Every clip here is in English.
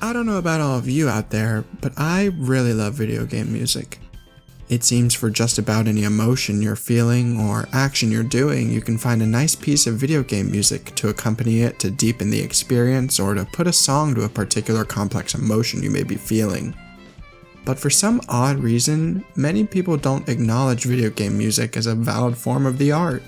I don't know about all of you out there, but I really love video game music. It seems for just about any emotion you're feeling or action you're doing, you can find a nice piece of video game music to accompany it to deepen the experience or to put a song to a particular complex emotion you may be feeling. But for some odd reason, many people don't acknowledge video game music as a valid form of the art.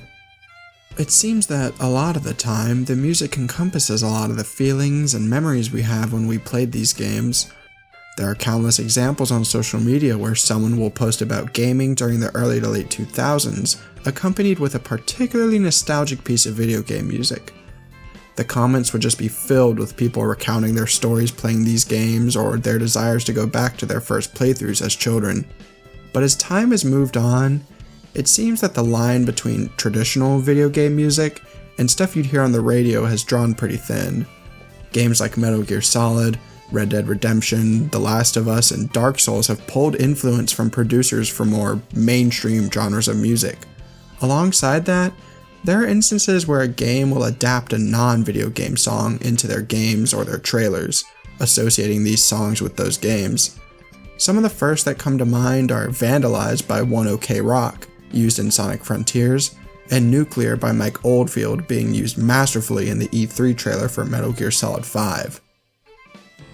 It seems that a lot of the time, the music encompasses a lot of the feelings and memories we have when we played these games. There are countless examples on social media where someone will post about gaming during the early to late 2000s, accompanied with a particularly nostalgic piece of video game music. The comments would just be filled with people recounting their stories playing these games or their desires to go back to their first playthroughs as children. But as time has moved on, it seems that the line between traditional video game music and stuff you'd hear on the radio has drawn pretty thin. Games like Metal Gear Solid, Red Dead Redemption, The Last of Us, and Dark Souls have pulled influence from producers for more mainstream genres of music. Alongside that, there are instances where a game will adapt a non-video game song into their games or their trailers, associating these songs with those games. Some of the first that come to mind are Vandalized by One OK Rock, used in Sonic Frontiers, and Nuclear by Mike Oldfield being used masterfully in the E3 trailer for Metal Gear Solid 5.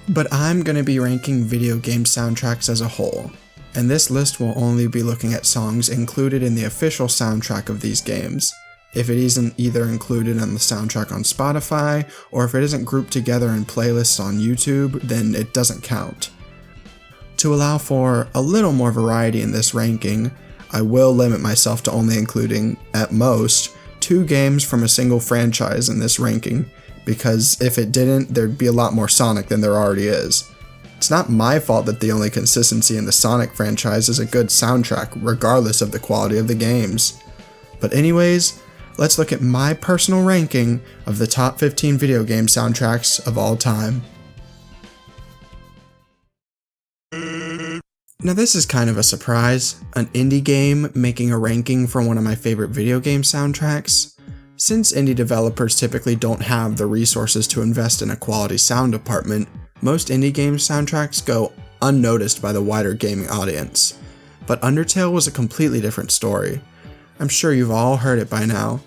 But I'm going to be ranking video game soundtracks as a whole, and this list will only be looking at songs included in the official soundtrack of these games. If it isn't either included in the soundtrack on Spotify, or if it isn't grouped together in playlists on YouTube, then it doesn't count. To allow for a little more variety in this ranking, I will limit myself to only including, at most, 2 games from a single franchise in this ranking, because if it didn't, there'd be a lot more Sonic than there already is. It's not my fault that the only consistency in the Sonic franchise is a good soundtrack, regardless of the quality of the games. But anyways, let's look at my personal ranking of the top 15 video game soundtracks of all time. Now this is kind of a surprise, an indie game making a ranking for one of my favorite video game soundtracks. Since indie developers typically don't have the resources to invest in a quality sound department, most indie game soundtracks go unnoticed by the wider gaming audience. But Undertale was a completely different story. I'm sure you've all heard it by now.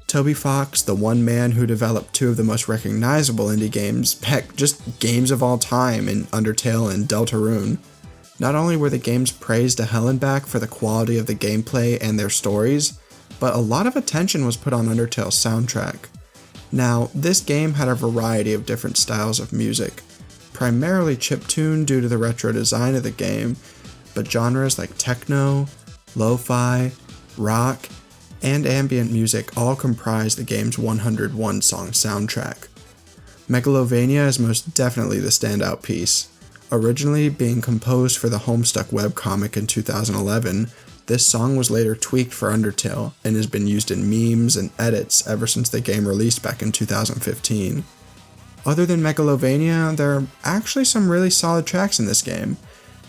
Toby Fox, the one man who developed 2 of the most recognizable indie games, heck, just games of all time in Undertale and Deltarune. Not only were the games praised to hell and back for the quality of the gameplay and their stories, but a lot of attention was put on Undertale's soundtrack. Now, this game had a variety of different styles of music, primarily chiptune due to the retro design of the game, but genres like techno, lo-fi, rock, and ambient music all comprise the game's 101-song soundtrack. Megalovania is most definitely the standout piece. Originally being composed for the Homestuck webcomic in 2011, this song was later tweaked for Undertale and has been used in memes and edits ever since the game released back in 2015. Other than Megalovania, there are actually some really solid tracks in this game.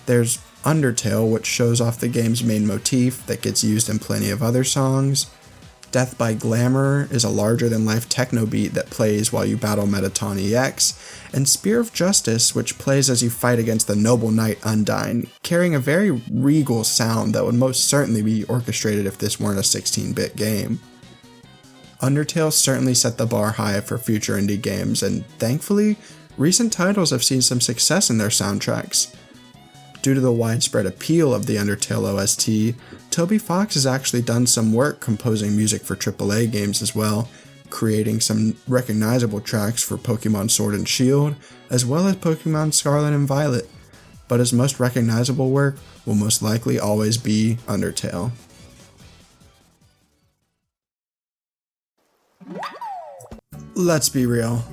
There's Undertale, which shows off the game's main motif that gets used in plenty of other songs. Death by Glamour is a larger-than-life techno beat that plays while you battle Mettaton EX, and Spear of Justice, which plays as you fight against the Noble Knight Undyne, carrying a very regal sound that would most certainly be orchestrated if this weren't a 16-bit game. Undertale certainly set the bar high for future indie games, and thankfully, recent titles have seen some success in their soundtracks. Due to the widespread appeal of the Undertale OST, Toby Fox has actually done some work composing music for AAA games as well, creating some recognizable tracks for Pokemon Sword and Shield, as well as Pokemon Scarlet and Violet, but his most recognizable work will most likely always be Undertale. Let's be real,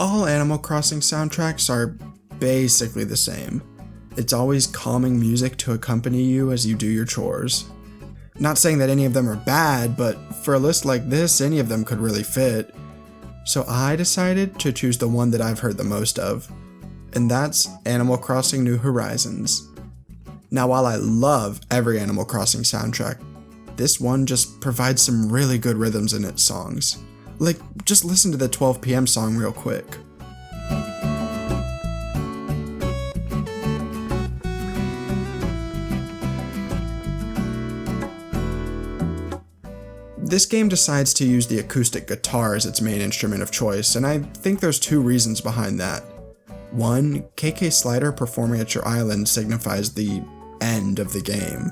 all Animal Crossing soundtracks are basically the same. It's always calming music to accompany you as you do your chores. Not saying that any of them are bad, but for a list like this, any of them could really fit. So I decided to choose the one that I've heard the most of, and that's Animal Crossing New Horizons. Now while I love every Animal Crossing soundtrack, this one just provides some really good rhythms in its songs. Like, just listen to the 12 PM song real quick. This game decides to use the acoustic guitar as its main instrument of choice, and I think there's two reasons behind that. One, KK Slider performing at your island signifies the end of the game.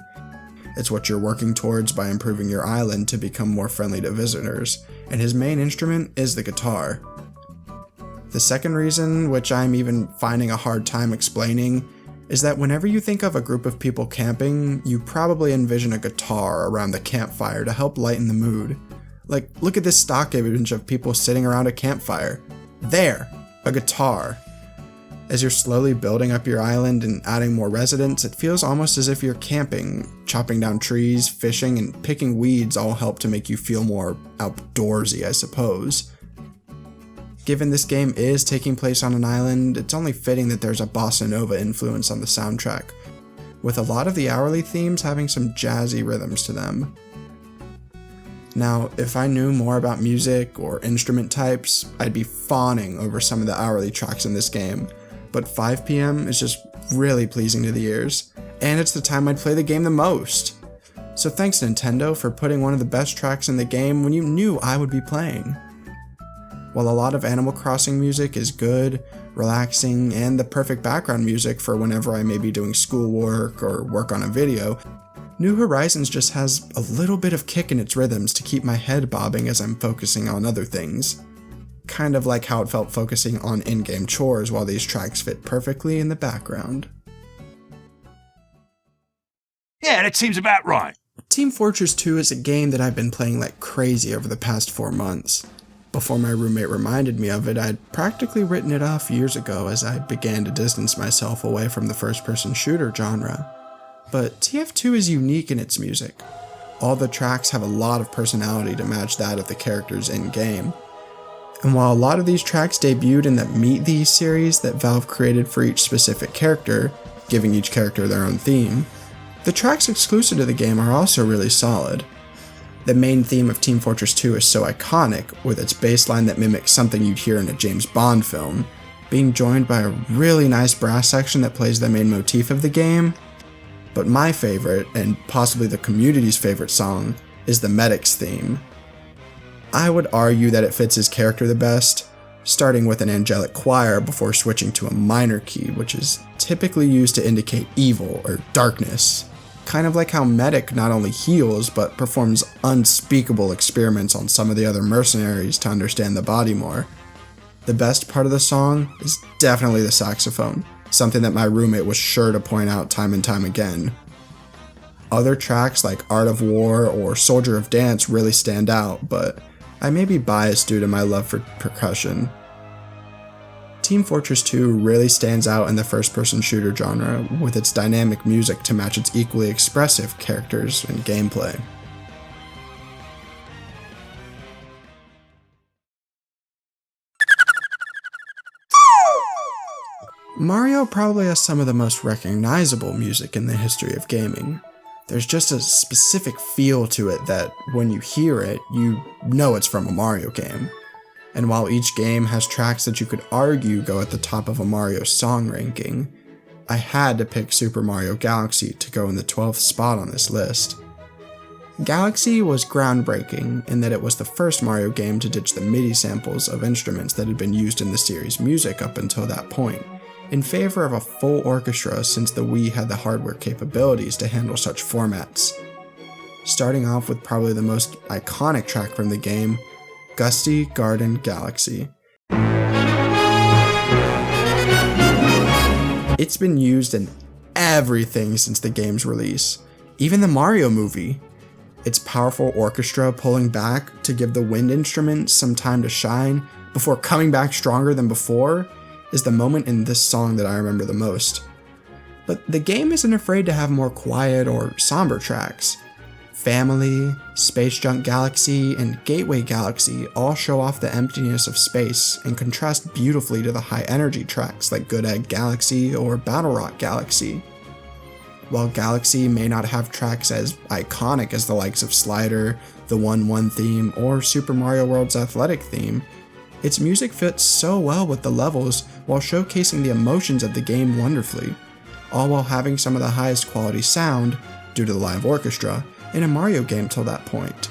It's what you're working towards by improving your island to become more friendly to visitors, and his main instrument is the guitar. The second reason, which I'm even finding a hard time explaining, is that whenever you think of a group of people camping, you probably envision a guitar around the campfire to help lighten the mood. Like, look at this stock image of people sitting around a campfire. There! A guitar. As you're slowly building up your island and adding more residents, it feels almost as if you're camping. Chopping down trees, fishing, and picking weeds all help to make you feel more outdoorsy, I suppose. Given this game is taking place on an island, it's only fitting that there's a bossa nova influence on the soundtrack, with a lot of the hourly themes having some jazzy rhythms to them. Now, if I knew more about music or instrument types, I'd be fawning over some of the hourly tracks in this game, but 5 PM is just really pleasing to the ears, and it's the time I'd play the game the most. So thanks Nintendo for putting one of the best tracks in the game when you knew I would be playing. While a lot of Animal Crossing music is good, relaxing, and the perfect background music for whenever I may be doing schoolwork or work on a video, New Horizons just has a little bit of kick in its rhythms to keep my head bobbing as I'm focusing on other things. Kind of like how it felt focusing on in-game chores while these tracks fit perfectly in the background. Yeah, that seems about right. Team Fortress 2 is a game that I've been playing like crazy over the past 4 months. Before my roommate reminded me of it, I'd practically written it off years ago as I began to distance myself away from the first-person shooter genre. But TF2 is unique in its music. All the tracks have a lot of personality to match that of the characters in-game. And while a lot of these tracks debuted in the Meet These series that Valve created for each specific character, giving each character their own theme, the tracks exclusive to the game are also really solid. The main theme of Team Fortress 2 is so iconic, with its bass line that mimics something you'd hear in a James Bond film, being joined by a really nice brass section that plays the main motif of the game. But my favorite, and possibly the community's favorite song, is the Medic's theme. I would argue that it fits his character the best, starting with an angelic choir before switching to a minor key, which is typically used to indicate evil or darkness. Kind of like how Medic not only heals, but performs unspeakable experiments on some of the other mercenaries to understand the body more. The best part of the song is definitely the saxophone, something that my roommate was sure to point out time and time again. Other tracks like Art of War or Soldier of Dance really stand out, but I may be biased due to my love for percussion. Team Fortress 2 really stands out in the first-person shooter genre with its dynamic music to match its equally expressive characters and gameplay. Mario probably has some of the most recognizable music in the history of gaming. There's just a specific feel to it that, when you hear it, you know it's from a Mario game. And while each game has tracks that you could argue go at the top of a Mario song ranking, I had to pick Super Mario Galaxy to go in the 12th spot on this list. Galaxy was groundbreaking in that it was the first Mario game to ditch the MIDI samples of instruments that had been used in the series' music up until that point, in favor of a full orchestra since the Wii had the hardware capabilities to handle such formats. Starting off with probably the most iconic track from the game, Gusty Garden Galaxy. It's been used in everything since the game's release, even the Mario movie. Its powerful orchestra pulling back to give the wind instrument some time to shine before coming back stronger than before is the moment in this song that I remember the most. But the game isn't afraid to have more quiet or somber tracks. Family, Space Junk Galaxy, and Gateway Galaxy all show off the emptiness of space and contrast beautifully to the high-energy tracks like Good Egg Galaxy or Battle Rock Galaxy. While Galaxy may not have tracks as iconic as the likes of Slider, the 1-1 theme, or Super Mario World's Athletic theme, its music fits so well with the levels while showcasing the emotions of the game wonderfully, all while having some of the highest quality sound, due to the live orchestra, in a Mario game till that point.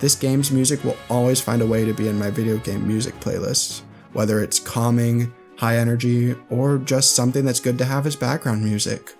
this game's music will always find a way to be in my video game music playlist, whether it's calming, high energy, or just something that's good to have as background music.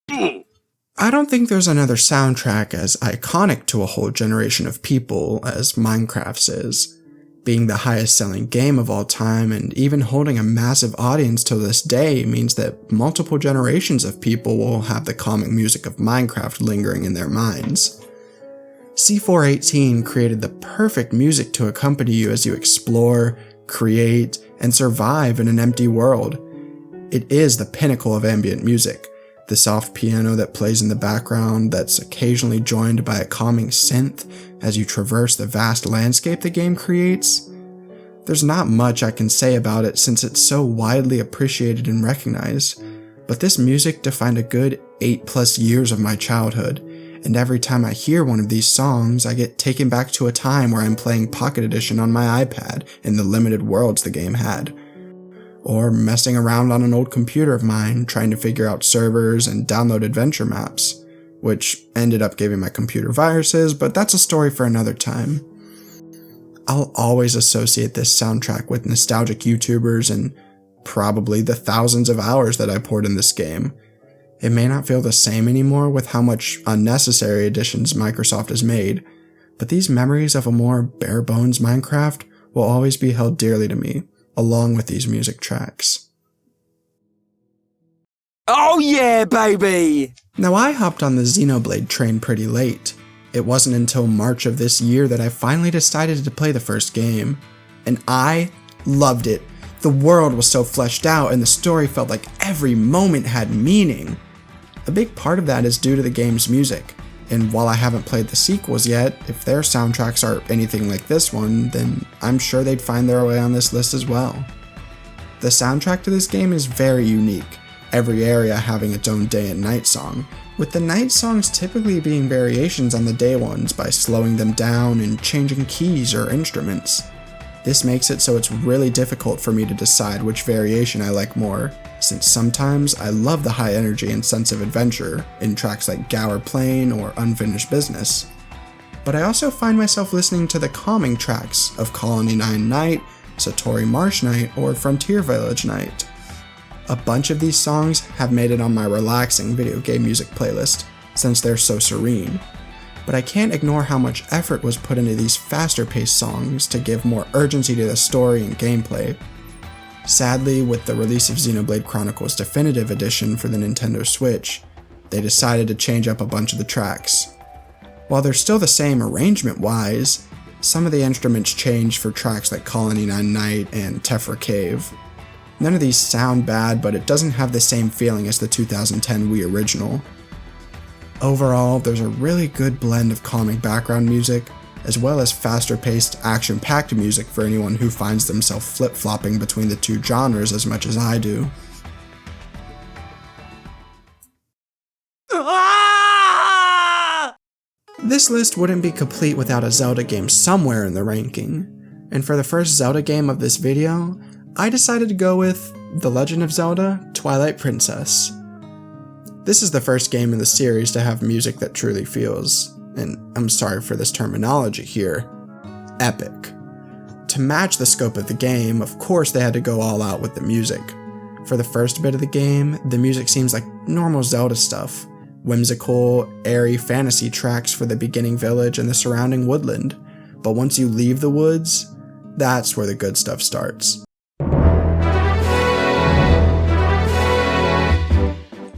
I don't think there's another soundtrack as iconic to a whole generation of people as Minecraft's is. Being the highest selling game of all time and even holding a massive audience to this day means that multiple generations of people will have the calming music of Minecraft lingering in their minds. C418 created the perfect music to accompany you as you explore, create, and survive in an empty world. It is the pinnacle of ambient music. The soft piano that plays in the background that's occasionally joined by a calming synth as you traverse the vast landscape the game creates. There's not much I can say about it since it's so widely appreciated and recognized, but this music defined a good 8+ years of my childhood, and every time I hear one of these songs, I get taken back to a time where I'm playing Pocket Edition on my iPad in the limited worlds the game had. Or messing around on an old computer of mine trying to figure out servers and download adventure maps, which ended up giving my computer viruses, but that's a story for another time. I'll always associate this soundtrack with nostalgic YouTubers and probably the thousands of hours that I poured in this game. It may not feel the same anymore with how much unnecessary additions Microsoft has made, but these memories of a more bare-bones Minecraft will always be held dearly to me, along with these music tracks. Oh yeah, baby! Now I hopped on the Xenoblade train pretty late. It wasn't until March of this year that I finally decided to play the first game. And I loved it. The world was so fleshed out and the story felt like every moment had meaning. A big part of that is due to the game's music. And while I haven't played the sequels yet, if their soundtracks are anything like this one, then I'm sure they'd find their way on this list as well. The soundtrack to this game is very unique, every area having its own day and night song, with the night songs typically being variations on the day ones by slowing them down and changing keys or instruments. This makes it so it's really difficult for me to decide which variation I like more, since sometimes I love the high energy and sense of adventure in tracks like Gower Plain or Unfinished Business. But I also find myself listening to the calming tracks of Colony 9 Night, Satori Marsh Night, or Frontier Village Night. A bunch of these songs have made it on my relaxing video game music playlist, since they're so serene. But I can't ignore how much effort was put into these faster-paced songs to give more urgency to the story and gameplay. Sadly, with the release of Xenoblade Chronicles Definitive Edition for the Nintendo Switch, they decided to change up a bunch of the tracks. While they're still the same arrangement-wise, some of the instruments changed for tracks like Colony 9 Night and Tephra Cave. None of these sound bad, but it doesn't have the same feeling as the 2010 Wii original. Overall, there's a really good blend of calming background music, as well as faster-paced, action-packed music for anyone who finds themselves flip-flopping between the two genres as much as I do. This list wouldn't be complete without a Zelda game somewhere in the ranking, and for the first Zelda game of this video, I decided to go with The Legend of Zelda: Twilight Princess. This is the first game in the series to have music that truly feels, and I'm sorry for this terminology here, epic. To match the scope of the game, of course they had to go all out with the music. For the first bit of the game, the music seems like normal Zelda stuff, whimsical, airy fantasy tracks for the beginning village and the surrounding woodland, but once you leave the woods, that's where the good stuff starts.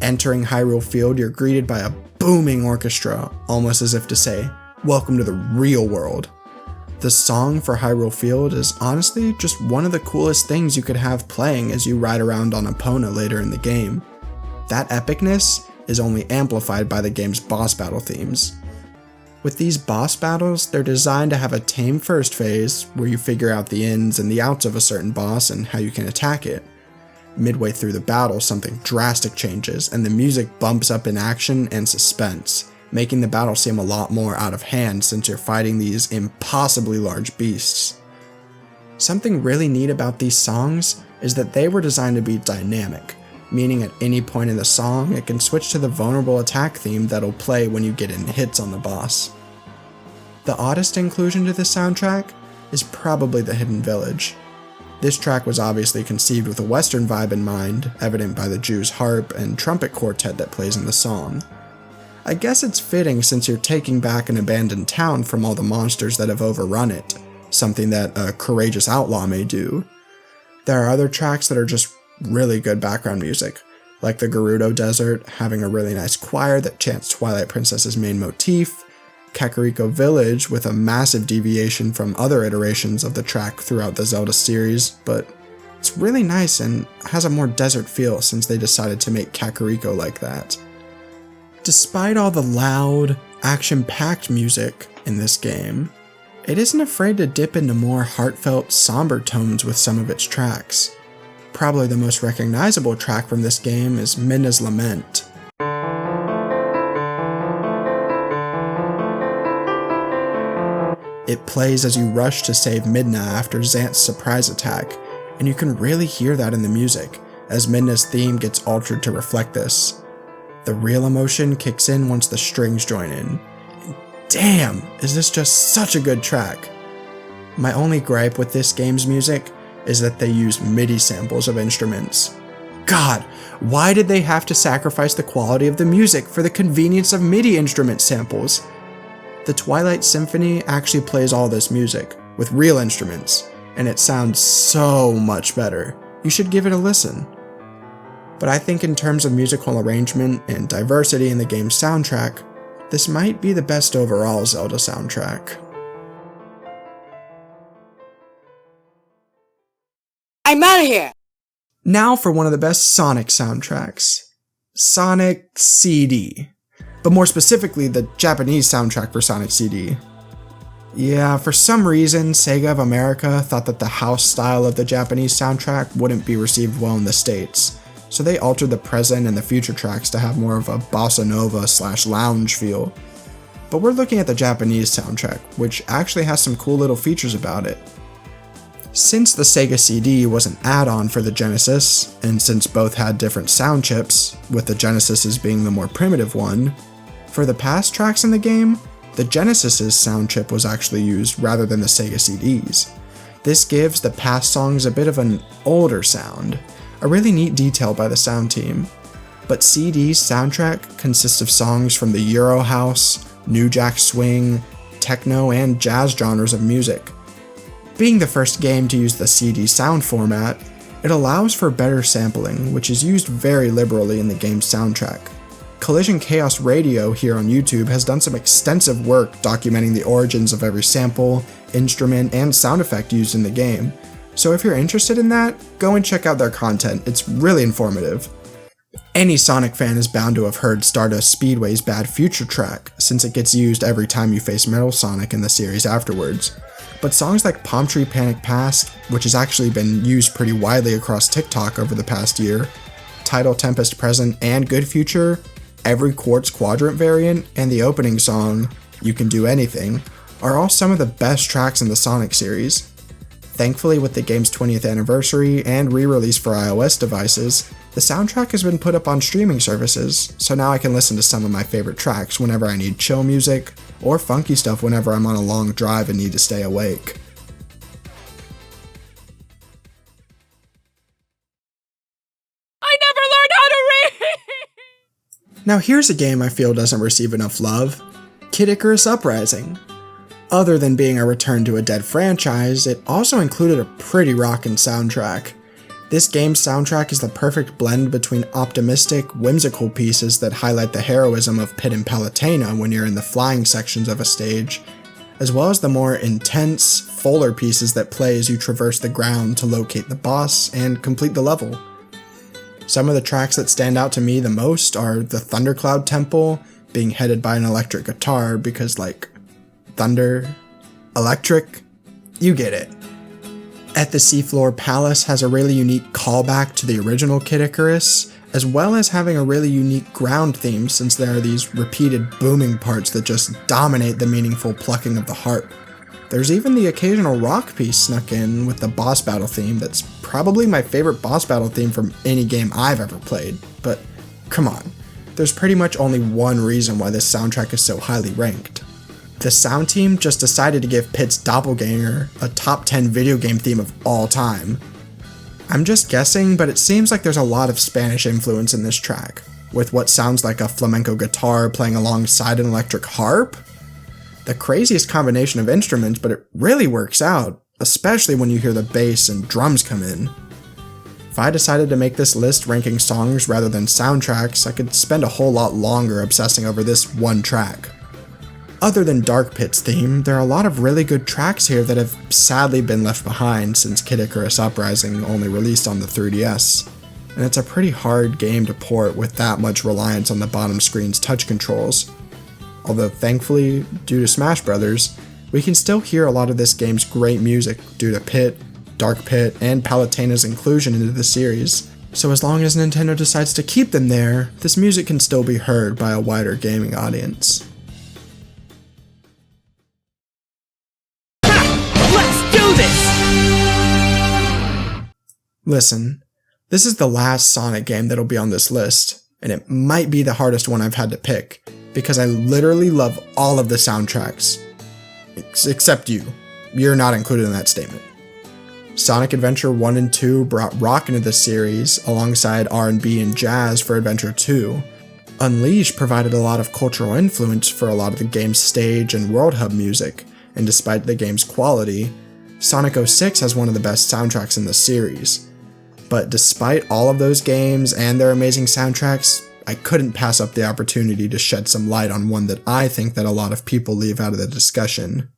Entering Hyrule Field, you're greeted by a booming orchestra, almost as if to say, "Welcome to the real world." The song for Hyrule Field is honestly just one of the coolest things you could have playing as you ride around on Epona later in the game. That epicness is only amplified by the game's boss battle themes. With these boss battles, they're designed to have a tame first phase, where you figure out the ins and the outs of a certain boss and how you can attack it. Midway through the battle, something drastic changes, and the music bumps up in action and suspense, making the battle seem a lot more out of hand since you're fighting these impossibly large beasts. Something really neat about these songs is that they were designed to be dynamic, meaning at any point in the song, it can switch to the vulnerable attack theme that'll play when you get in hits on the boss. The oddest inclusion to this soundtrack is probably The Hidden Village. This track was obviously conceived with a Western vibe in mind, evident by the Jew's harp and trumpet quartet that plays in the song. I guess it's fitting since you're taking back an abandoned town from all the monsters that have overrun it, something that a courageous outlaw may do. There are other tracks that are just really good background music, like the Gerudo Desert having a really nice choir that chants Twilight Princess's main motif, Kakariko Village with a massive deviation from other iterations of the track throughout the Zelda series, but it's really nice and has a more desert feel since they decided to make Kakariko like that. Despite all the loud, action-packed music in this game, it isn't afraid to dip into more heartfelt, somber tones with some of its tracks. Probably the most recognizable track from this game is Midna's Lament. It plays as you rush to save Midna after Zant's surprise attack, and you can really hear that in the music, as Midna's theme gets altered to reflect this. The real emotion kicks in once the strings join in. And damn, is this just such a good track. My only gripe with this game's music is that they use MIDI samples of instruments. God, why did they have to sacrifice the quality of the music for the convenience of MIDI instrument samples? The Twilight Symphony actually plays all this music, with real instruments, and it sounds so much better. You should give it a listen. But I think in terms of musical arrangement and diversity in the game's soundtrack, this might be the best overall Zelda soundtrack. I'm out of here! Now for one of the best Sonic soundtracks. Sonic CD. But more specifically, the Japanese soundtrack for Sonic CD. Yeah, for some reason, Sega of America thought that the house style of the Japanese soundtrack wouldn't be received well in the States, so they altered the present and the future tracks to have more of a bossa nova / lounge feel. But we're looking at the Japanese soundtrack, which actually has some cool little features about it. Since the Sega CD was an add-on for the Genesis, and since both had different sound chips, with the Genesis's being the more primitive one, for the past tracks in the game, the Genesis's sound chip was actually used rather than the Sega CD's. This gives the past songs a bit of an older sound, a really neat detail by the sound team. But CD's soundtrack consists of songs from the Euro House, New Jack Swing, techno, and jazz genres of music. Being the first game to use the CD sound format, it allows for better sampling, which is used very liberally in the game's soundtrack. Collision Chaos Radio here on YouTube has done some extensive work documenting the origins of every sample, instrument, and sound effect used in the game, so if you're interested in that, go and check out their content, it's really informative. Any Sonic fan is bound to have heard Stardust Speedway's Bad Future track, since it gets used every time you face Metal Sonic in the series afterwards. But songs like Palm Tree Panic Past, which has actually been used pretty widely across TikTok over the past year, Tidal Tempest Present, and Good Future, every Quartz Quadrant variant, and the opening song, You Can Do Anything, are all some of the best tracks in the Sonic series. Thankfully, with the game's 20th anniversary and re-release for iOS devices, the soundtrack has been put up on streaming services, so now I can listen to some of my favorite tracks whenever I need chill music, or funky stuff whenever I'm on a long drive and need to stay awake. I never learned how to read! Now here's a game I feel doesn't receive enough love, Kid Icarus Uprising. Other than being a return to a dead franchise, it also included a pretty rockin' soundtrack. This game's soundtrack is the perfect blend between optimistic, whimsical pieces that highlight the heroism of Pit and Palutena when you're in the flying sections of a stage, as well as the more intense, fuller pieces that play as you traverse the ground to locate the boss and complete the level. Some of the tracks that stand out to me the most are the Thundercloud Temple, being headed by an electric guitar because, like, thunder, electric, you get it. At the Seafloor Palace has a really unique callback to the original Kid Icarus, as well as having a really unique ground theme since there are these repeated booming parts that just dominate the meaningful plucking of the harp. There's even the occasional rock piece snuck in with the boss battle theme that's probably my favorite boss battle theme from any game I've ever played, but come on, there's pretty much only one reason why this soundtrack is so highly ranked. The sound team just decided to give Pit's Doppelganger a top 10 video game theme of all time. I'm just guessing, but it seems like there's a lot of Spanish influence in this track, with what sounds like a flamenco guitar playing alongside an electric harp. The craziest combination of instruments, but it really works out, especially when you hear the bass and drums come in. If I decided to make this list ranking songs rather than soundtracks, I could spend a whole lot longer obsessing over this one track. Other than Dark Pit's theme, there are a lot of really good tracks here that have sadly been left behind since Kid Icarus Uprising only released on the 3DS, and it's a pretty hard game to port with that much reliance on the bottom screen's touch controls. Although thankfully, due to Smash Bros., we can still hear a lot of this game's great music due to Pit, Dark Pit, and Palutena's inclusion into the series, so as long as Nintendo decides to keep them there, this music can still be heard by a wider gaming audience. Listen, this is the last Sonic game that'll be on this list, and it might be the hardest one I've had to pick, because I literally love all of the soundtracks. Except you. You're not included in that statement. Sonic Adventure 1 and 2 brought rock into the series, alongside R&B and jazz for Adventure 2. Unleashed provided a lot of cultural influence for a lot of the game's stage and World Hub music, and despite the game's quality, Sonic 06 has one of the best soundtracks in the series. But despite all of those games and their amazing soundtracks, I couldn't pass up the opportunity to shed some light on one that I think that a lot of people leave out of the discussion.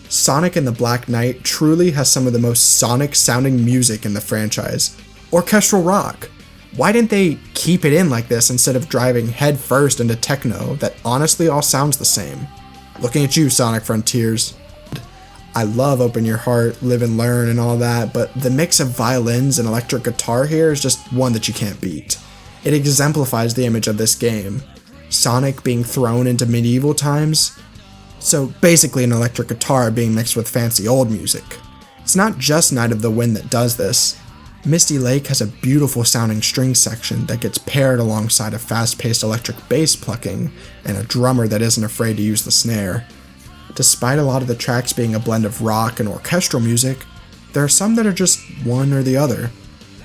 Sonic and the Black Knight truly has some of the most Sonic-sounding music in the franchise. Orchestral rock. Why didn't they keep it in like this instead of driving headfirst into techno that honestly all sounds the same? Looking at you, Sonic Frontiers. I love Open Your Heart, Live and Learn, and all that, but the mix of violins and electric guitar here is just one that you can't beat. It exemplifies the image of this game. Sonic being thrown into medieval times. So basically an electric guitar being mixed with fancy old music. It's not just Night of the Wind that does this. Misty Lake has a beautiful sounding string section that gets paired alongside a fast-paced electric bass plucking and a drummer that isn't afraid to use the snare. Despite a lot of the tracks being a blend of rock and orchestral music, there are some that are just one or the other.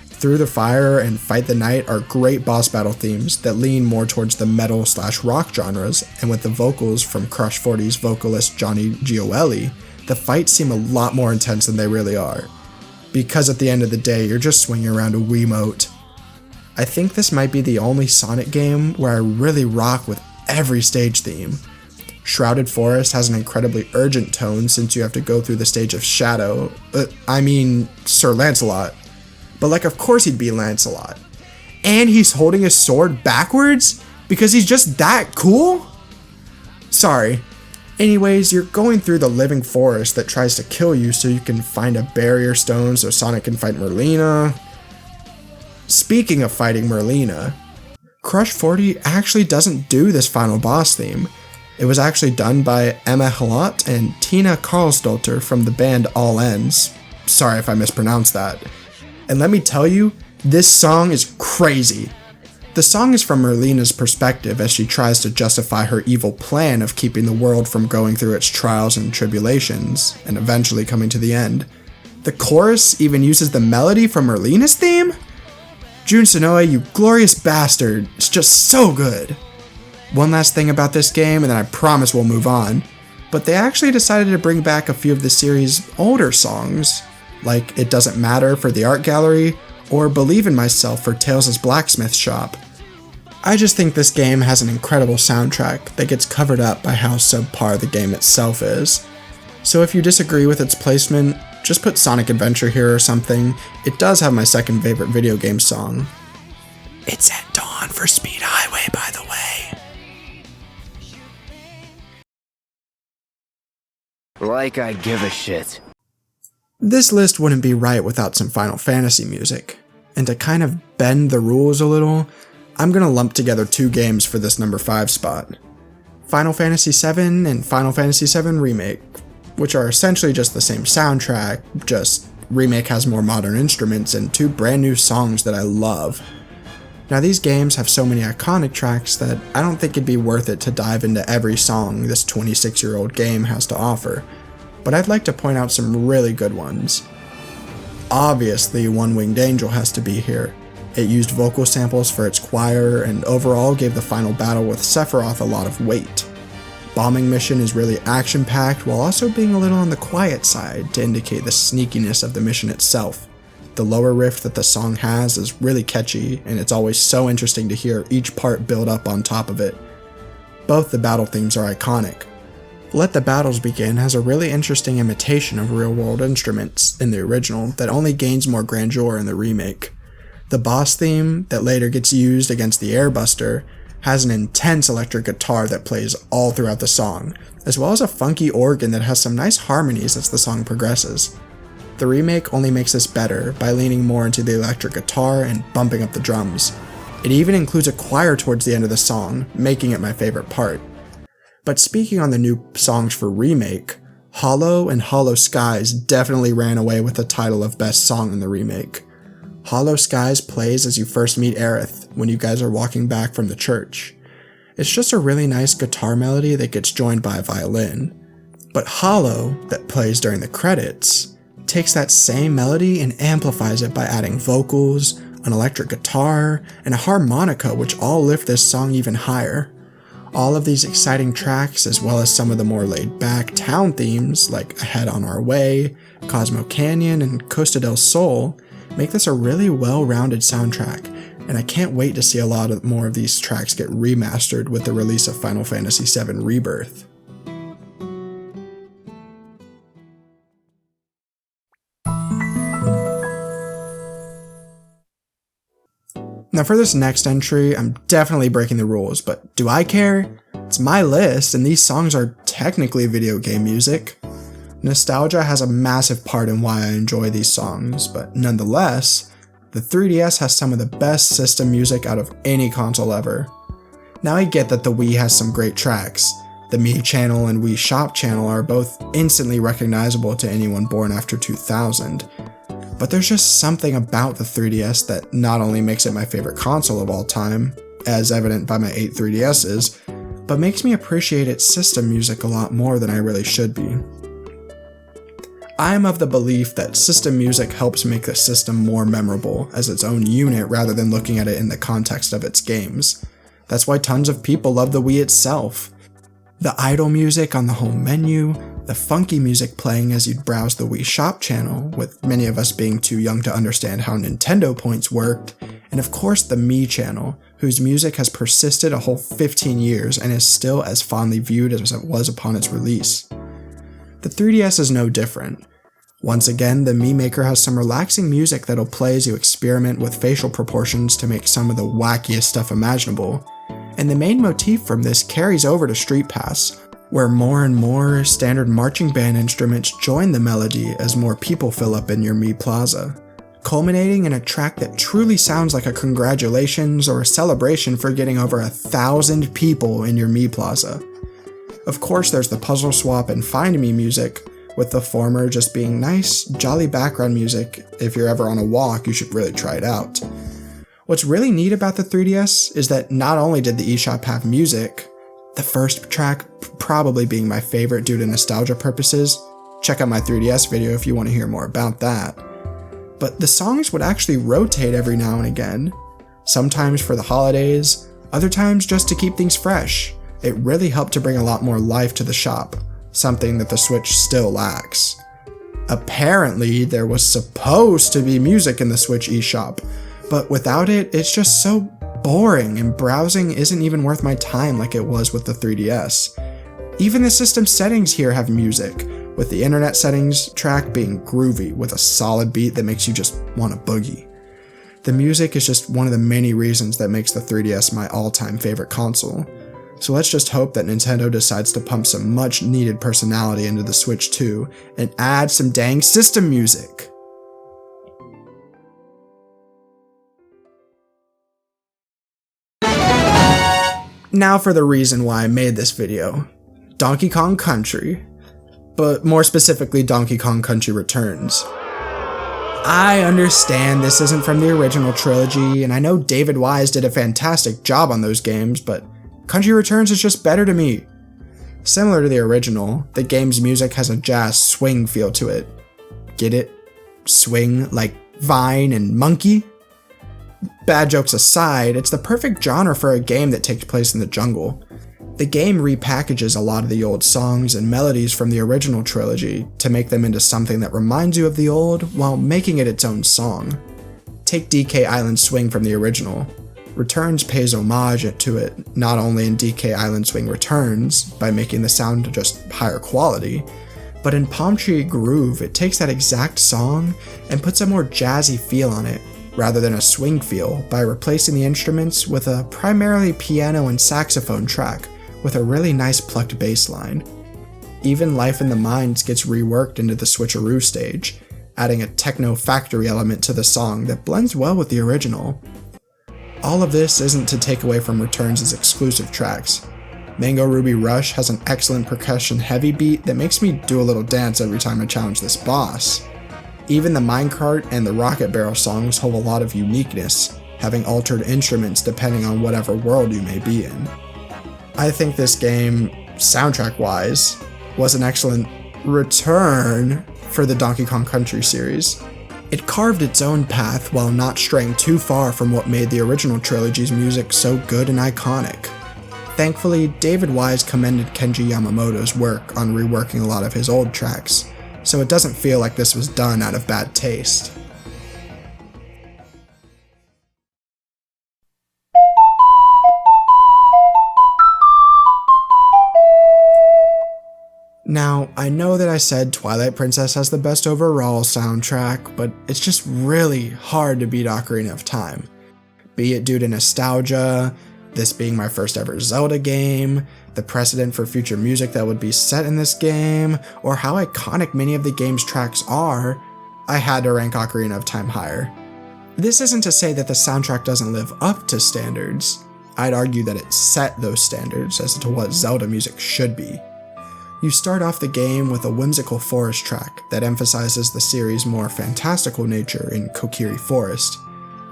Through the Fire and Fight the Night are great boss battle themes that lean more towards the metal/rock genres, and with the vocals from Crush 40's vocalist Johnny Gioeli, the fights seem a lot more intense than they really are. Because at the end of the day, you're just swinging around a Wiimote. I think this might be the only Sonic game where I really rock with every stage theme. Shrouded Forest has an incredibly urgent tone since you have to go through the stage of Shadow. Sir Lancelot. But like, of course he'd be Lancelot. And he's holding his sword backwards? Because he's just that cool? Sorry. Anyways, you're going through the living forest that tries to kill you so you can find a barrier stone so Sonic can fight Merlina. Speaking of fighting Merlina, Crush 40 actually doesn't do this final boss theme. It was actually done by Emma Halot and Tina Karlsdottir from the band All Ends. Sorry if I mispronounced that. And let me tell you, this song is crazy. The song is from Merlina's perspective as she tries to justify her evil plan of keeping the world from going through its trials and tribulations, and eventually coming to the end. The chorus even uses the melody from Merlina's theme? Jun Senoue, you glorious bastard, it's just so good. One last thing about this game, and then I promise we'll move on, but they actually decided to bring back a few of the series' older songs, like It Doesn't Matter for the Art Gallery, or Believe in Myself for Tails' Blacksmith Shop. I just think this game has an incredible soundtrack that gets covered up by how subpar the game itself is. So if you disagree with its placement, just put Sonic Adventure here or something. It does have my second favorite video game song. It's at dawn for Speed Highway, by the way. Like I give a shit. This list wouldn't be right without some Final Fantasy music. And to kind of bend the rules a little, I'm gonna lump together two games for this number 5 spot. Final Fantasy VII and Final Fantasy VII Remake, which are essentially just the same soundtrack, just Remake has more modern instruments and two brand new songs that I love. Now these games have so many iconic tracks that I don't think it'd be worth it to dive into every song this 26-year-old game has to offer, but I'd like to point out some really good ones. Obviously, One Winged Angel has to be here. It used vocal samples for its choir and overall gave the final battle with Sephiroth a lot of weight. Bombing Mission is really action-packed while also being a little on the quiet side to indicate the sneakiness of the mission itself. The lower riff that the song has is really catchy, and it's always so interesting to hear each part build up on top of it. Both the battle themes are iconic. Let the Battles Begin has a really interesting imitation of real-world instruments in the original that only gains more grandeur in the remake. The boss theme, that later gets used against the Airbuster, has an intense electric guitar that plays all throughout the song, as well as a funky organ that has some nice harmonies as the song progresses. The remake only makes this better by leaning more into the electric guitar and bumping up the drums. It even includes a choir towards the end of the song, making it my favorite part. But speaking on the new songs for Remake, Hollow and Hollow Skies definitely ran away with the title of Best Song in the remake. Hollow Skies plays as you first meet Aerith when you guys are walking back from the church. It's just a really nice guitar melody that gets joined by a violin. But Hollow, that plays during the credits, takes that same melody and amplifies it by adding vocals, an electric guitar, and a harmonica which all lift this song even higher. All of these exciting tracks, as well as some of the more laid-back town themes like Ahead on Our Way, Cosmo Canyon, and Costa del Sol, make this a really well-rounded soundtrack, and I can't wait to see a lot more of these tracks get remastered with the release of Final Fantasy VII Rebirth. Now for this next entry, I'm definitely breaking the rules, but do I care? It's my list, and these songs are technically video game music. Nostalgia has a massive part in why I enjoy these songs, but nonetheless, the 3DS has some of the best system music out of any console ever. Now I get that the Wii has some great tracks. The Mii Channel and Wii Shop Channel are both instantly recognizable to anyone born after 2000. But there's just something about the 3DS that not only makes it my favorite console of all time, as evident by my 8 3DSs, but makes me appreciate its system music a lot more than I really should be. I am of the belief that system music helps make the system more memorable as its own unit rather than looking at it in the context of its games. That's why tons of people love the Wii itself. The idle music on the home menu, the funky music playing as you'd browse the Wii Shop Channel, with many of us being too young to understand how Nintendo points worked, and of course the Mii Channel, whose music has persisted a whole 15 years and is still as fondly viewed as it was upon its release. The 3DS is no different. Once again, the Mii Maker has some relaxing music that'll play as you experiment with facial proportions to make some of the wackiest stuff imaginable, and the main motif from this carries over to Street Pass, where more and more standard marching band instruments join the melody as more people fill up in your Mii Plaza, culminating in a track that truly sounds like a congratulations or a celebration for getting over 1,000 people in your Mii Plaza. Of course, there's the Puzzle Swap and Find Me music, with the former just being nice, jolly background music. If you're ever on a walk, you should really try it out. What's really neat about the 3DS is that not only did the eShop have music, the first track probably being my favorite due to nostalgia purposes, check out my 3DS video if you want to hear more about that, but the songs would actually rotate every now and again, sometimes for the holidays, other times just to keep things fresh. It really helped to bring a lot more life to the shop, something that the Switch still lacks. Apparently, there was supposed to be music in the Switch eShop, but without it, it's just so boring and browsing isn't even worth my time like it was with the 3DS. Even the system settings here have music, with the internet settings track being groovy with a solid beat that makes you just want to boogie. The music is just one of the many reasons that makes the 3DS my all-time favorite console. So let's just hope that Nintendo decides to pump some much needed personality into the Switch 2 and add some dang system music. Now for the reason why I made this video. Donkey Kong Country, but more specifically Donkey Kong Country Returns. I understand this isn't from the original trilogy, and I know David Wise did a fantastic job on those games, but Country Returns is just better to me. Similar to the original, the game's music has a jazz swing feel to it. Get it? Swing, like Vine and Monkey? Bad jokes aside, it's the perfect genre for a game that takes place in the jungle. The game repackages a lot of the old songs and melodies from the original trilogy to make them into something that reminds you of the old while making it its own song. Take DK Island Swing from the original. Returns pays homage to it not only in DK Island Swing Returns by making the sound just higher quality, but in Palm Tree Groove it takes that exact song and puts a more jazzy feel on it rather than a swing feel by replacing the instruments with a primarily piano and saxophone track with a really nice plucked bass line. Even Life in the Mines gets reworked into the switcheroo stage, adding a techno factory element to the song that blends well with the original. All of this isn't to take away from Returns' exclusive tracks. Mango Ruby Rush has an excellent percussion heavy beat that makes me do a little dance every time I challenge this boss. Even the Minecart and the Rocket Barrel songs hold a lot of uniqueness, having altered instruments depending on whatever world you may be in. I think this game, soundtrack-wise, was an excellent return for the Donkey Kong Country series. It carved its own path while not straying too far from what made the original trilogy's music so good and iconic. Thankfully, David Wise commended Kenji Yamamoto's work on reworking a lot of his old tracks, so it doesn't feel like this was done out of bad taste. Now, I know that I said Twilight Princess has the best overall soundtrack, but it's just really hard to beat Ocarina of Time. Be it due to nostalgia, this being my first ever Zelda game, the precedent for future music that would be set in this game, or how iconic many of the game's tracks are, I had to rank Ocarina of Time higher. This isn't to say that the soundtrack doesn't live up to standards. I'd argue that it set those standards as to what Zelda music should be. You start off the game with a whimsical forest track that emphasizes the series' more fantastical nature in Kokiri Forest.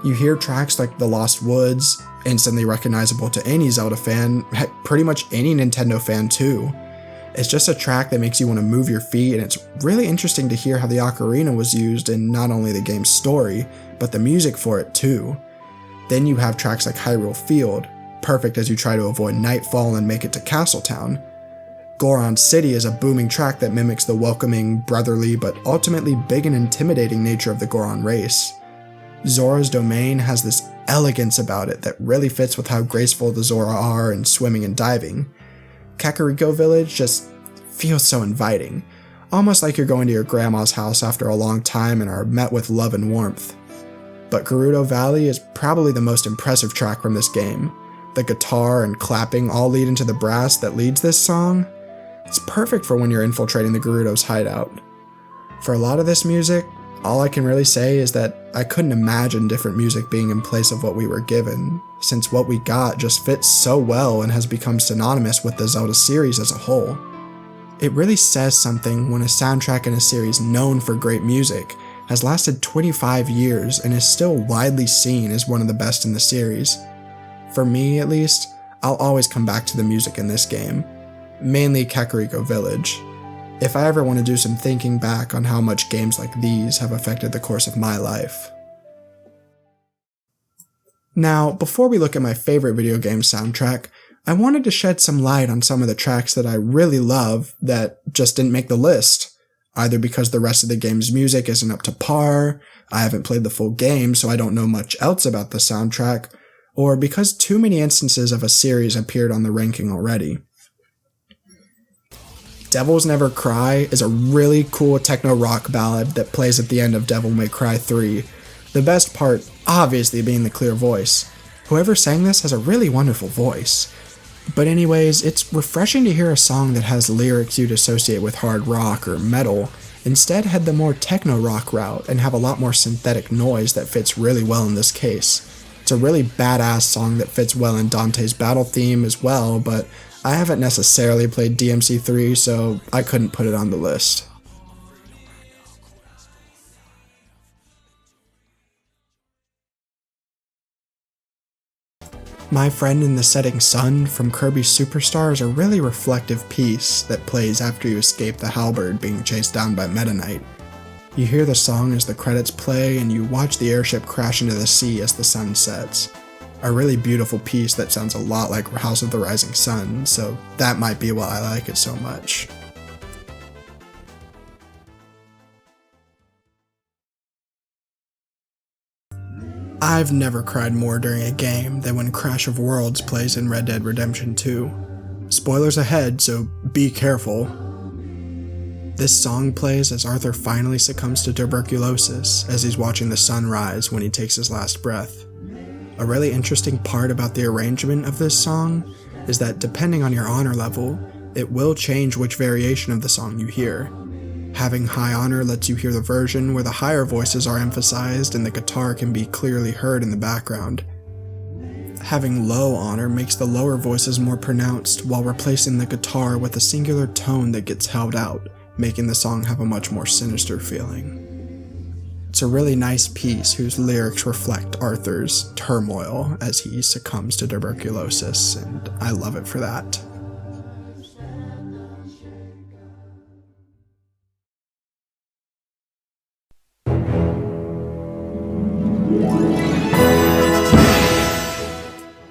You hear tracks like The Lost Woods, instantly recognizable to any Zelda fan, heck, pretty much any Nintendo fan too. It's just a track that makes you want to move your feet, and it's really interesting to hear how the ocarina was used in not only the game's story, but the music for it too. Then you have tracks like Hyrule Field, perfect as you try to avoid nightfall and make it to Castletown. Goron City is a booming track that mimics the welcoming, brotherly, but ultimately big and intimidating nature of the Goron race. Zora's Domain has this elegance about it that really fits with how graceful the Zora are in swimming and diving. Kakariko Village just feels so inviting, almost like you're going to your grandma's house after a long time and are met with love and warmth. But Gerudo Valley is probably the most impressive track from this game. The guitar and clapping all lead into the brass that leads this song. It's perfect for when you're infiltrating the Gerudo's hideout. For a lot of this music, all I can really say is that I couldn't imagine different music being in place of what we were given, since what we got just fits so well and has become synonymous with the Zelda series as a whole. It really says something when a soundtrack in a series known for great music has lasted 25 years and is still widely seen as one of the best in the series. For me, at least, I'll always come back to the music in this game. Mainly Kakariko Village. If I ever want to do some thinking back on how much games like these have affected the course of my life. Now, before we look at my favorite video game soundtrack, I wanted to shed some light on some of the tracks that I really love that just didn't make the list, either because the rest of the game's music isn't up to par, I haven't played the full game so I don't know much else about the soundtrack, or because too many instances of a series appeared on the ranking already. Devils Never Cry is a really cool techno-rock ballad that plays at the end of Devil May Cry 3, the best part obviously being the clear voice. Whoever sang this has a really wonderful voice. But anyways, it's refreshing to hear a song that has lyrics you'd associate with hard rock or metal, instead head the more techno-rock route and have a lot more synthetic noise that fits really well in this case. It's a really badass song that fits well in Dante's battle theme as well, but I haven't necessarily played DMC3, so I couldn't put it on the list. My Friend in the Setting Sun from Kirby Superstar is a really reflective piece that plays after you escape the halberd being chased down by Meta Knight. You hear the song as the credits play and you watch the airship crash into the sea as the sun sets. A really beautiful piece that sounds a lot like House of the Rising Sun, so that might be why I like it so much. I've never cried more during a game than when Crash of Worlds plays in Red Dead Redemption 2. Spoilers ahead, so be careful. This song plays as Arthur finally succumbs to tuberculosis as he's watching the sun rise when he takes his last breath. A really interesting part about the arrangement of this song is that depending on your honor level, it will change which variation of the song you hear. Having high honor lets you hear the version where the higher voices are emphasized and the guitar can be clearly heard in the background. Having low honor makes the lower voices more pronounced while replacing the guitar with a singular tone that gets held out, making the song have a much more sinister feeling. It's a really nice piece whose lyrics reflect Arthur's turmoil as he succumbs to tuberculosis, and I love it for that.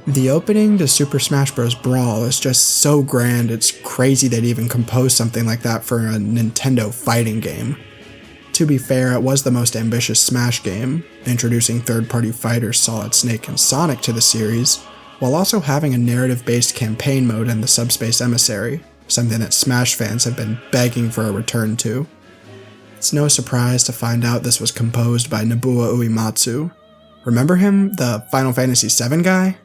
The opening to Super Smash Bros. Brawl is just so grand, it's crazy they'd even compose something like that for a Nintendo fighting game. To be fair, it was the most ambitious Smash game, introducing third-party fighters Solid Snake and Sonic to the series, while also having a narrative-based campaign mode in the Subspace Emissary, something that Smash fans have been begging for a return to. It's no surprise to find out this was composed by Nobuo Uematsu. Remember him, the Final Fantasy VII guy?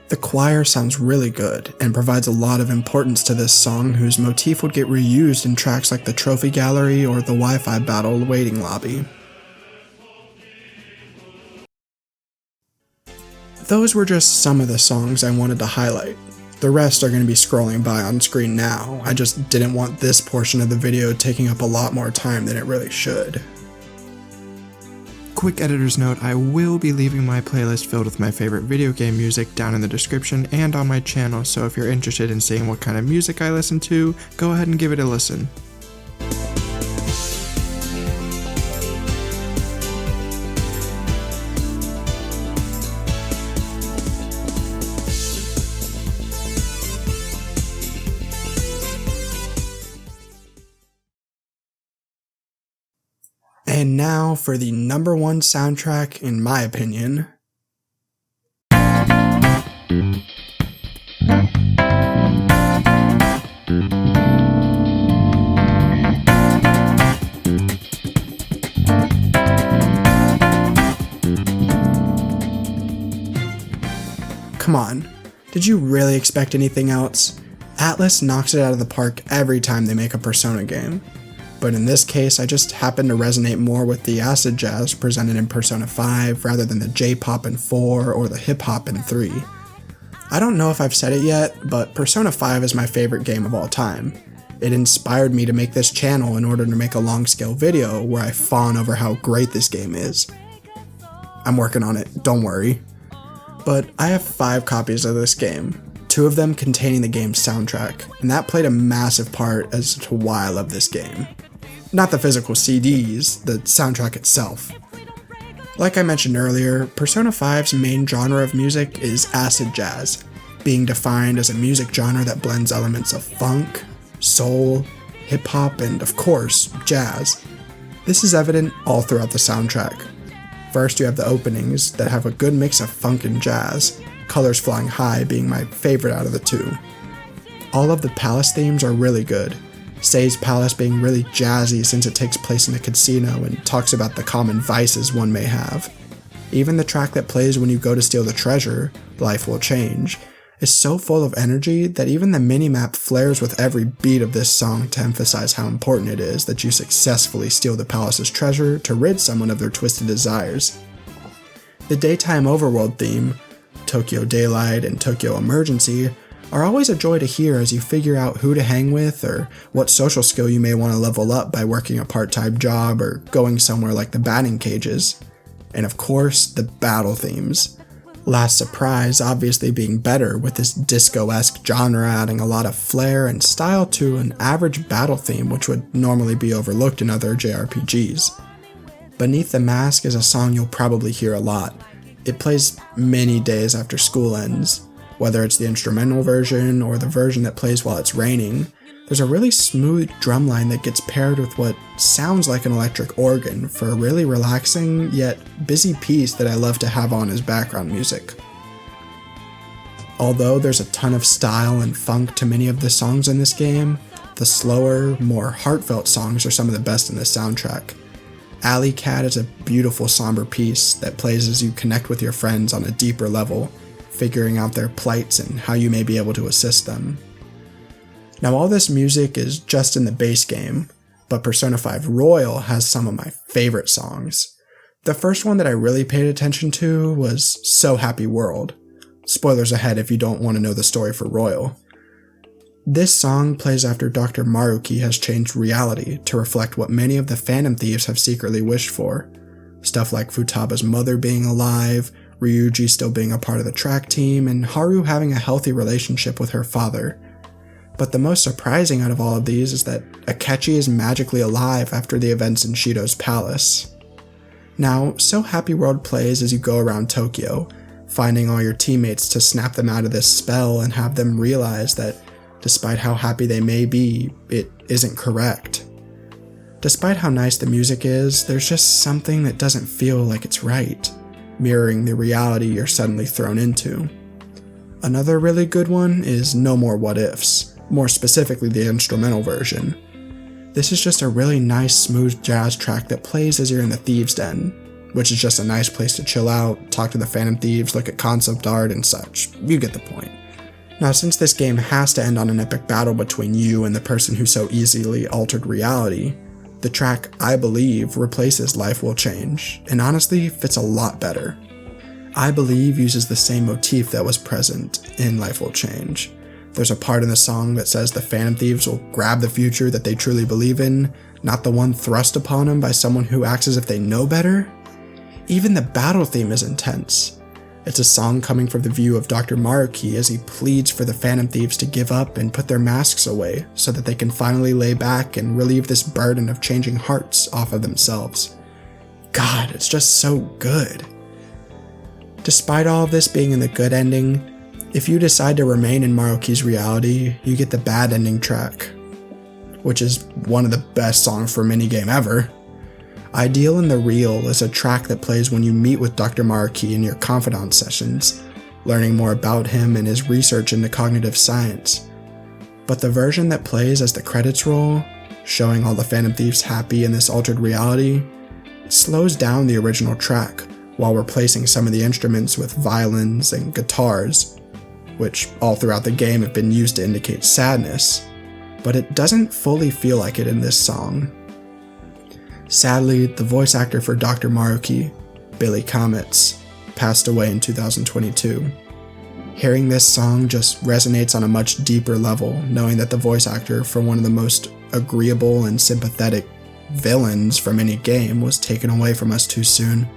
The choir sounds really good, and provides a lot of importance to this song whose motif would get reused in tracks like the Trophy Gallery or the Wi-Fi Battle Waiting Lobby. Those were just some of the songs I wanted to highlight. The rest are going to be scrolling by on screen now, I just didn't want this portion of the video taking up a lot more time than it really should. Quick editor's note, I will be leaving my playlist filled with my favorite video game music down in the description and on my channel, so if you're interested in seeing what kind of music I listen to, go ahead and give it a listen. And now for the number one soundtrack in my opinion. Come on, did you really expect anything else? Atlus knocks it out of the park every time they make a Persona game. But in this case, I just happen to resonate more with the acid jazz presented in Persona 5 rather than the J-pop in 4 or the hip-hop in 3. I don't know if I've said it yet, but Persona 5 is my favorite game of all time. It inspired me to make this channel in order to make a long-scale video where I fawn over how great this game is. I'm working on it, don't worry. But I have 5 copies of this game, 2 of them containing the game's soundtrack, and that played a massive part as to why I love this game. Not the physical CDs, the soundtrack itself. Like I mentioned earlier, Persona 5's main genre of music is acid jazz, being defined as a music genre that blends elements of funk, soul, hip-hop, and of course, jazz. This is evident all throughout the soundtrack. First, you have the openings that have a good mix of funk and jazz, Colors Flying High being my favorite out of the 2. All of the palace themes are really good, Sei's Palace being really jazzy since it takes place in a casino and talks about the common vices one may have. Even the track that plays when you go to steal the treasure, Life Will Change, is so full of energy that even the minimap flares with every beat of this song to emphasize how important it is that you successfully steal the palace's treasure to rid someone of their twisted desires. The daytime overworld theme, Tokyo Daylight and Tokyo Emergency, are always a joy to hear as you figure out who to hang with or what social skill you may want to level up by working a part-time job or going somewhere like the batting cages. And of course, the battle themes. Last Surprise obviously being better, with this disco-esque genre adding a lot of flair and style to an average battle theme which would normally be overlooked in other JRPGs. Beneath the Mask is a song you'll probably hear a lot. It plays many days after school ends. Whether it's the instrumental version or the version that plays while it's raining, there's a really smooth drumline that gets paired with what sounds like an electric organ for a really relaxing yet busy piece that I love to have on as background music. Although there's a ton of style and funk to many of the songs in this game, the slower, more heartfelt songs are some of the best in the soundtrack. Alley Cat is a beautiful somber piece that plays as you connect with your friends on a deeper level, figuring out their plights and how you may be able to assist them. Now all this music is just in the base game, but Persona 5 Royal has some of my favorite songs. The first one that I really paid attention to was So Happy World. Spoilers ahead if you don't want to know the story for Royal. This song plays after Dr. Maruki has changed reality to reflect what many of the Phantom Thieves have secretly wished for. Stuff like Futaba's mother being alive, Ryuji still being a part of the track team, and Haru having a healthy relationship with her father. But the most surprising out of all of these is that Akechi is magically alive after the events in Shido's palace. Now, So Happy World plays as you go around Tokyo, finding all your teammates to snap them out of this spell and have them realize that despite how happy they may be, it isn't correct. Despite how nice the music is, there's just something that doesn't feel like it's right, mirroring the reality you're suddenly thrown into. Another really good one is No More What Ifs, more specifically the instrumental version. This is just a really nice smooth jazz track that plays as you're in the Thieves' Den, which is just a nice place to chill out, talk to the Phantom Thieves, look at concept art and such. You get the point. Now, since this game has to end on an epic battle between you and the person who so easily altered reality, the track I Believe replaces Life Will Change, and honestly fits a lot better. I Believe uses the same motif that was present in Life Will Change. There's a part in the song that says the Phantom Thieves will grab the future that they truly believe in, not the one thrust upon them by someone who acts as if they know better. Even the battle theme is intense. It's a song coming from the view of Dr. Maruki as he pleads for the Phantom Thieves to give up and put their masks away so that they can finally lay back and relieve this burden of changing hearts off of themselves. God, it's just so good. Despite all of this being in the good ending, if you decide to remain in Maruki's reality, you get the bad ending track, which is one of the best songs for a minigame ever. Ideal in the Real is a track that plays when you meet with Dr. Maruki in your confidant sessions, learning more about him and his research into cognitive science. But the version that plays as the credits roll, showing all the Phantom Thieves happy in this altered reality, slows down the original track while replacing some of the instruments with violins and guitars, which all throughout the game have been used to indicate sadness, but it doesn't fully feel like it in this song. Sadly, the voice actor for Dr. Maruki, Billy Comets, passed away in 2022. Hearing this song just resonates on a much deeper level, knowing that the voice actor for one of the most agreeable and sympathetic villains from any game was taken away from us too soon.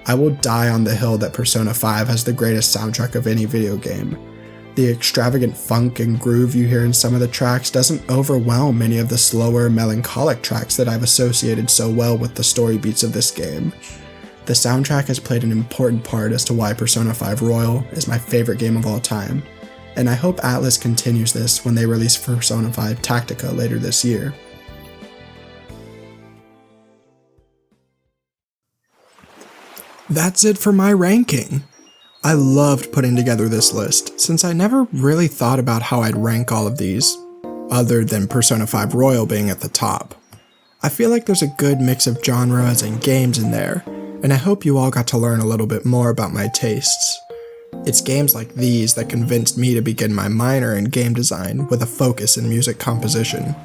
I will die on the hill that Persona 5 has the greatest soundtrack of any video game. The extravagant funk and groove you hear in some of the tracks doesn't overwhelm many of the slower, melancholic tracks that I've associated so well with the story beats of this game. The soundtrack has played an important part as to why Persona 5 Royal is my favorite game of all time, and I hope Atlus continues this when they release Persona 5 Tactica later this year. That's it for my ranking. I loved putting together this list, since I never really thought about how I'd rank all of these, other than Persona 5 Royal being at the top. I feel like there's a good mix of genres and games in there, and I hope you all got to learn a little bit more about my tastes. It's games like these that convinced me to begin my minor in game design with a focus in music composition.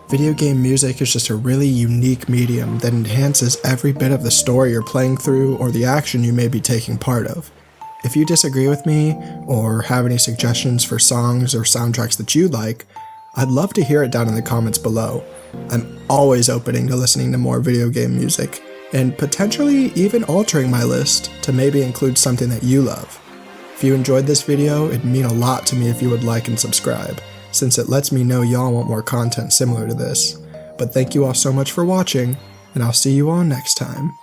Video game music is just a really unique medium that enhances every bit of the story you're playing through or the action you may be taking part of. If you disagree with me, or have any suggestions for songs or soundtracks that you like, I'd love to hear it down in the comments below. I'm always opening to listening to more video game music, and potentially even altering my list to maybe include something that you love. If you enjoyed this video, it'd mean a lot to me if you would like and subscribe, since it lets me know y'all want more content similar to this. But thank you all so much for watching, and I'll see you all next time.